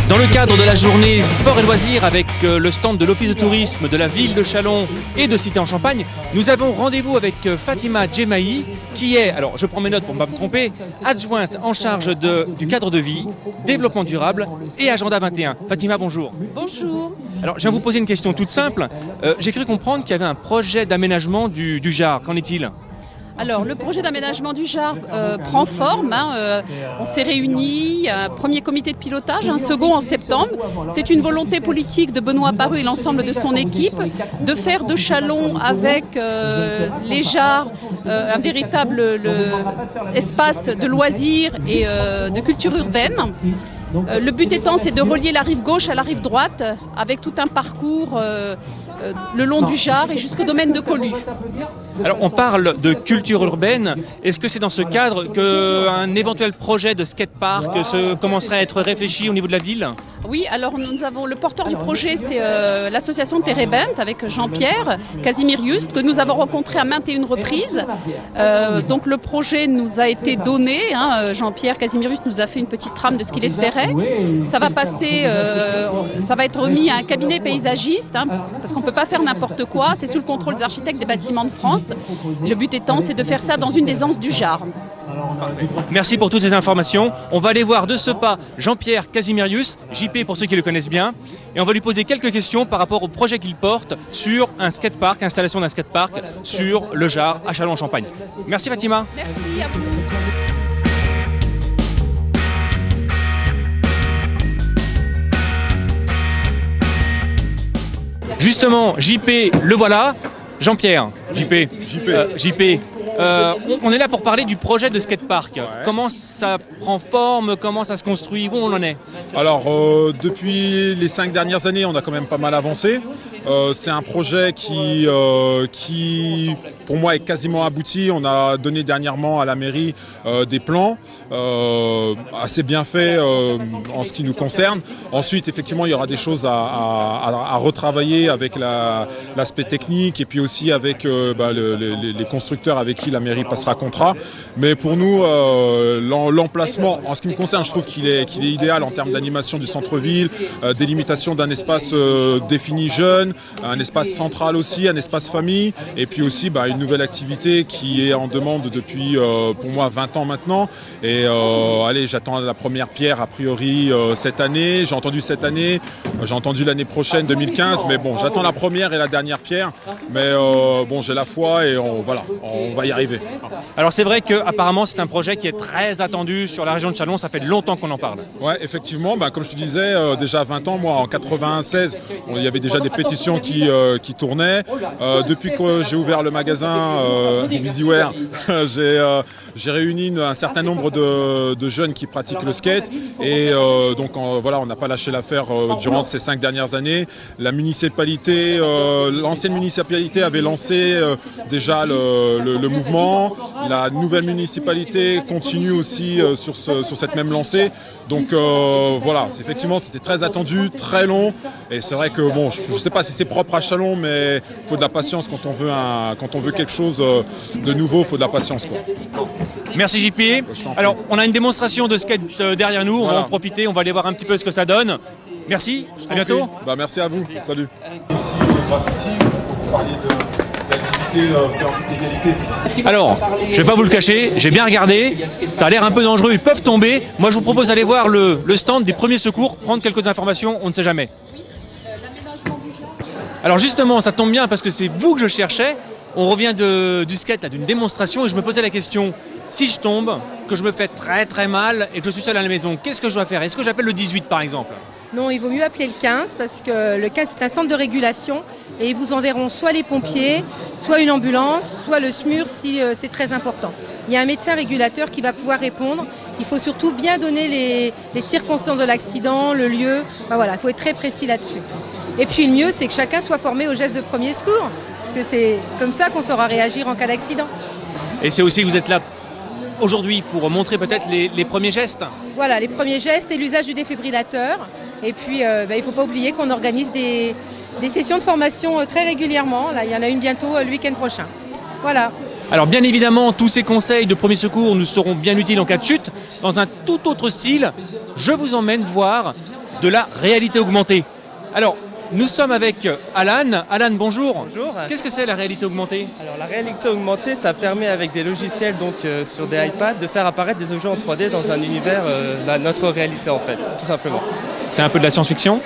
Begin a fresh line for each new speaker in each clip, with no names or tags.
Dans le cadre de la journée sport et loisirs avec le stand de l'Office de tourisme de la ville de Châlons et de Cité-en-Champagne, nous avons rendez-vous avec Fatima Djemahi qui est, alors je prends mes notes pour ne pas me tromper, adjointe en charge du cadre de vie, développement durable et Agenda 21. Fatima, bonjour.
Bonjour.
Alors je viens vous poser une question toute simple. J'ai cru comprendre qu'il y avait un projet d'aménagement du Jard. Qu'en est-il ?
Alors, le projet d'aménagement du Jard prend forme. On s'est réunis, un premier comité de pilotage, un second en septembre. C'est une volonté politique de Benoît Paru et l'ensemble de son équipe de faire de Châlons avec les Jards un véritable espace de loisirs et de culture urbaine. Le but étant, c'est de relier la rive gauche à la rive droite avec tout un parcours le long du Jard et jusqu'au domaine de Collus.
Alors on parle de culture urbaine, est-ce que c'est dans ce cadre qu'un éventuel projet de skatepark commencerait à être réfléchi au niveau de la ville ?
Oui, alors nous avons le porteur du projet, c'est l'association Terebent avec Jean-Pierre Casimirius que nous avons rencontré à maintes et une reprises. Donc le projet nous a été donné, Jean-Pierre Casimirius nous a fait une petite trame de ce qu'il espérait. Ça va passer, ça va être remis à un cabinet paysagiste parce qu'on ne peut pas faire n'importe quoi, c'est sous le contrôle des architectes des bâtiments de France. Le but étant, c'est de faire ça dans une des anses du Jard.
Merci pour toutes ces informations. On va aller voir de ce pas Jean-Pierre Casimirius, JP pour ceux qui le connaissent bien, et on va lui poser quelques questions par rapport au projet qu'il porte sur un skatepark, installation d'un skatepark sur le Jard à Châlons-en-Champagne. Merci Fatima.
Merci à vous.
Justement, JP, le voilà. Jean-Pierre, JP. On est là pour parler du projet de skatepark. Ouais. Comment ça prend forme, comment ça se construit, où on en est?
Alors, depuis les 5 dernières années, on a quand même pas mal avancé. C'est un projet qui, pour moi, est quasiment abouti. On a donné dernièrement à la mairie des plans assez bien faits en ce qui nous concerne. Ensuite, effectivement, il y aura des choses à retravailler avec l'aspect technique et puis aussi avec les constructeurs avec qui la mairie passera contrat. Mais pour nous, l'emplacement, en ce qui me concerne, je trouve qu'il est idéal en termes d'animation du centre-ville, délimitation d'un espace défini jeune, un espace central aussi, un espace famille, et puis aussi une nouvelle activité qui est en demande depuis, pour moi, 20 ans maintenant. Et allez, j'attends la première pierre a priori cette année, j'ai entendu cette année, j'ai entendu l'année prochaine, 2015, mais bon, j'attends la première et la dernière pierre. Mais bon, j'ai la foi et on va y arriver.
Alors c'est vrai qu'apparemment c'est un projet qui est très attendu sur la région de Châlons, ça fait longtemps qu'on en parle.
Ouais, effectivement, comme je te disais, déjà 20 ans, moi en 96, il y avait déjà des pétitions qui tournaient. Depuis que j'ai ouvert le magasin Easyware, j'ai réuni un certain nombre de jeunes qui pratiquent le skate et donc voilà, on n'a pas lâché l'affaire durant ces 5 dernières années. La municipalité, l'ancienne municipalité avait lancé déjà le mouvement. La nouvelle municipalité continue aussi sur cette même lancée. Donc voilà, effectivement c'était très attendu, très long. Et c'est vrai que bon, je ne sais pas si c'est propre à Châlons, mais il faut de la patience quand on veut quelque chose de nouveau, il faut de la patience, quoi.
Merci JP. Alors on a une démonstration de skate derrière nous, on va en profiter, on va aller voir un petit peu ce que ça donne. Merci, à bientôt.
Merci à vous, salut.
Ici, graffiti, vous parliez d'activité d'égalité.
Alors, je ne vais pas vous le cacher, j'ai bien regardé, ça a l'air un peu dangereux, ils peuvent tomber. Moi je vous propose d'aller voir le stand des premiers secours, prendre quelques informations, on ne sait jamais. Alors justement, ça tombe bien parce que c'est vous que je cherchais. On revient du skate, d'une démonstration, et je me posais la question, si je tombe, que je me fais très très mal et que je suis seul à la maison, qu'est-ce que je dois faire? Est-ce que j'appelle le 18 par exemple?
Non, il vaut mieux appeler le 15 parce que le 15 c'est un centre de régulation et ils vous enverront soit les pompiers, soit une ambulance, soit le SMUR si c'est très important. Il y a un médecin régulateur qui va pouvoir répondre. Il faut surtout bien donner les circonstances de l'accident, le lieu. Voilà, il faut être très précis là-dessus. Et puis le mieux, c'est que chacun soit formé aux gestes de premier secours, parce que c'est comme ça qu'on saura réagir en cas d'accident.
Et c'est aussi que vous êtes là aujourd'hui pour montrer peut-être les premiers gestes.
Voilà, les premiers gestes et l'usage du défibrillateur. Et puis, il ne faut pas oublier qu'on organise des sessions de formation très régulièrement. Là, il y en a une bientôt le week-end prochain. Voilà.
Alors bien évidemment, tous ces conseils de premier secours nous seront bien utiles en cas de chute. Dans un tout autre style, je vous emmène voir de la réalité augmentée. Alors, nous sommes avec Alan. Alan, bonjour.
Bonjour.
Qu'est-ce que c'est la réalité augmentée?
Alors la réalité augmentée, ça permet avec des logiciels sur des iPads de faire apparaître des objets en 3D dans un univers, notre réalité en fait, tout simplement.
C'est un peu de la science-fiction?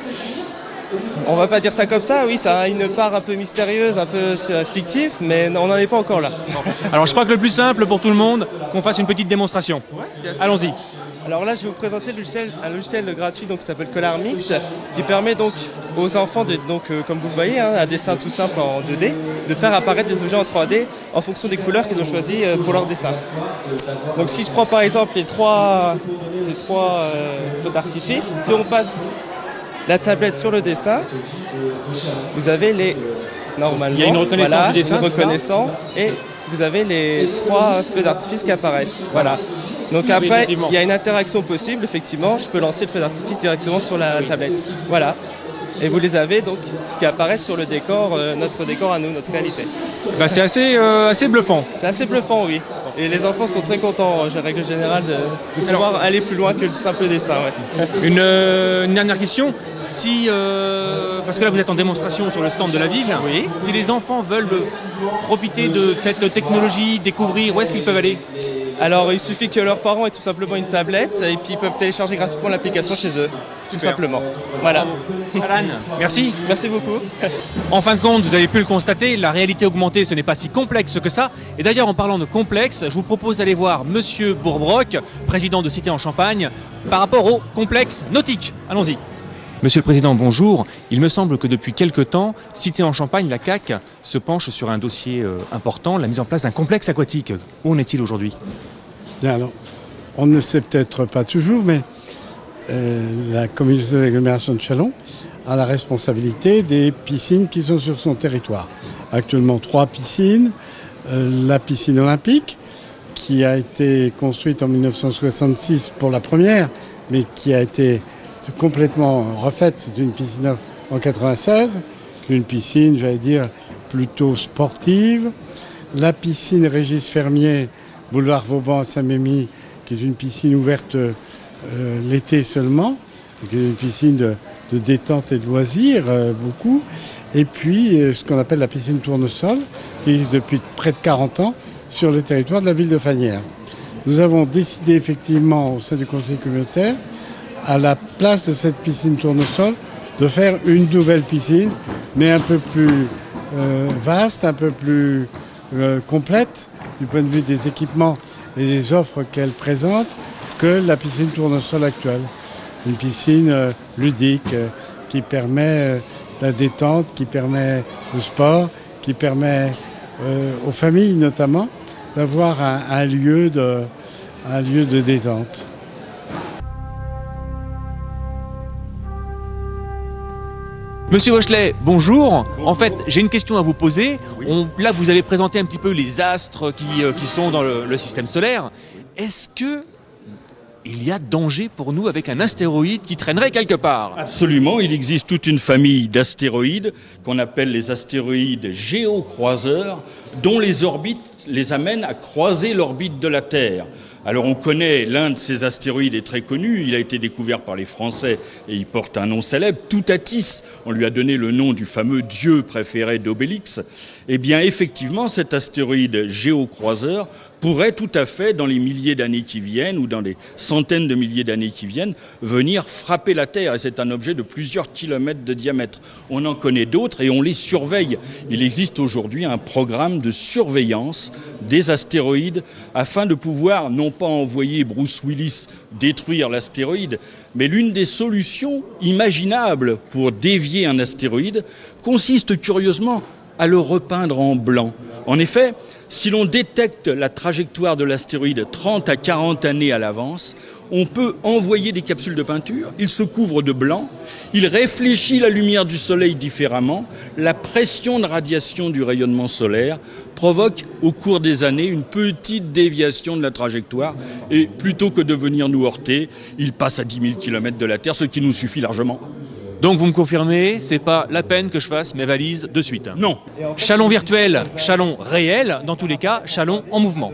On va pas dire ça comme ça, oui, ça a une part un peu mystérieuse, un peu fictive, mais on n'en est pas encore là.
Alors je crois que le plus simple pour tout le monde, qu'on fasse une petite démonstration.
Ouais,
allons-y.
Alors là, je vais vous présenter un logiciel gratuit qui s'appelle Color Mix, qui permet donc aux enfants, comme vous le voyez, un dessin tout simple en 2D, de faire apparaître des objets en 3D en fonction des couleurs qu'ils ont choisies pour leur dessin. Donc si je prends par exemple ces trois feux d'artifice, si on passe la tablette sur le dessin, vous avez normalement,
il y a une reconnaissance du dessin,
une reconnaissance, et vous avez les 3 feux d'artifice qui apparaissent. Voilà. Donc après, il y a une interaction possible, effectivement, je peux lancer le feu d'artifice directement sur la tablette. Voilà. Et vous les avez, donc, ce qui apparaît sur le décor, notre décor à nous, notre réalité.
Bah, c'est assez bluffant.
C'est assez bluffant, oui. Et les enfants sont très contents, en règle générale, de pouvoir aller plus loin que le simple dessin. Ouais.
Une dernière question. Parce que là, vous êtes en démonstration sur le stand de la ville.
Oui.
Si les enfants veulent profiter de cette technologie, découvrir, où est-ce qu'ils peuvent aller?
Alors, il suffit que leurs parents aient tout simplement une tablette et puis ils peuvent télécharger gratuitement l'application chez eux, tout simplement. Voilà.
Alan, merci.
Merci beaucoup.
En fin de compte, vous avez pu le constater, la réalité augmentée, ce n'est pas si complexe que ça. Et d'ailleurs, en parlant de complexe, je vous propose d'aller voir Monsieur Bourbrock, président de Cité en Champagne, par rapport au complexe nautique. Allons-y. Monsieur le Président, bonjour. Il me semble que depuis quelque temps, Cité en Champagne, la CAC, se penche sur un dossier important, la mise en place d'un complexe aquatique. Où en est-il aujourd'hui?
Bien, alors, on ne sait peut-être pas toujours, mais la communauté d'agglomération de Châlons a la responsabilité des piscines qui sont sur son territoire. Actuellement, 3 piscines. La piscine olympique, qui a été construite en 1966 pour la première, mais qui a été complètement refaite. C'est une piscine en 1996, une piscine, j'allais dire, plutôt sportive. La piscine Régis Fermier, boulevard Vauban à Saint-Mémy, qui est une piscine ouverte l'été seulement, qui est une piscine de détente et de loisirs, beaucoup. Et puis, ce qu'on appelle la piscine Tournesol, qui existe depuis près de 40 ans sur le territoire de la ville de Fagnières. Nous avons décidé effectivement, au sein du conseil communautaire, à la place de cette piscine Tournesol, de faire une nouvelle piscine, mais un peu plus vaste, un peu plus complète, du point de vue des équipements et des offres qu'elle présente, que la piscine Tournesol actuelle. Une piscine ludique qui permet la détente, qui permet le sport, qui permet aux familles notamment d'avoir un lieu de détente.
Monsieur Wauchelet, bonjour. En fait, j'ai une question à vous poser. Oui. Là, vous avez présenté un petit peu les astres qui sont dans le système solaire. Est-ce que il y a danger pour nous avec un astéroïde qui traînerait quelque part?
Absolument, il existe toute une famille d'astéroïdes qu'on appelle les astéroïdes géocroiseurs, dont les orbites les amènent à croiser l'orbite de la Terre. Alors on connaît, l'un de ces astéroïdes est très connu, il a été découvert par les Français et il porte un nom célèbre, Toutatis. On lui a donné le nom du fameux dieu préféré d'Obélix. Eh bien effectivement, cet astéroïde géocroiseur pourrait tout à fait, dans les milliers d'années qui viennent ou dans les centaines de milliers d'années qui viennent, venir frapper la Terre. Et c'est un objet de plusieurs kilomètres de diamètre. On en connaît d'autres et on les surveille. Il existe aujourd'hui un programme de surveillance des astéroïdes afin de pouvoir, non pas envoyer Bruce Willis détruire l'astéroïde, mais l'une des solutions imaginables pour dévier un astéroïde consiste curieusement à le repeindre en blanc. En effet, si l'on détecte la trajectoire de l'astéroïde 30 à 40 années à l'avance, on peut envoyer des capsules de peinture, il se couvre de blanc, il réfléchit la lumière du soleil différemment, la pression de radiation du rayonnement solaire provoque au cours des années une petite déviation de la trajectoire et plutôt que de venir nous heurter, il passe à 10 000 km de la Terre, ce qui nous suffit largement.
Donc vous me confirmez, c'est pas la peine que je fasse mes valises de suite.
Non.
Chalon virtuel, Chalon réel, dans tous les cas, Chalon en mouvement.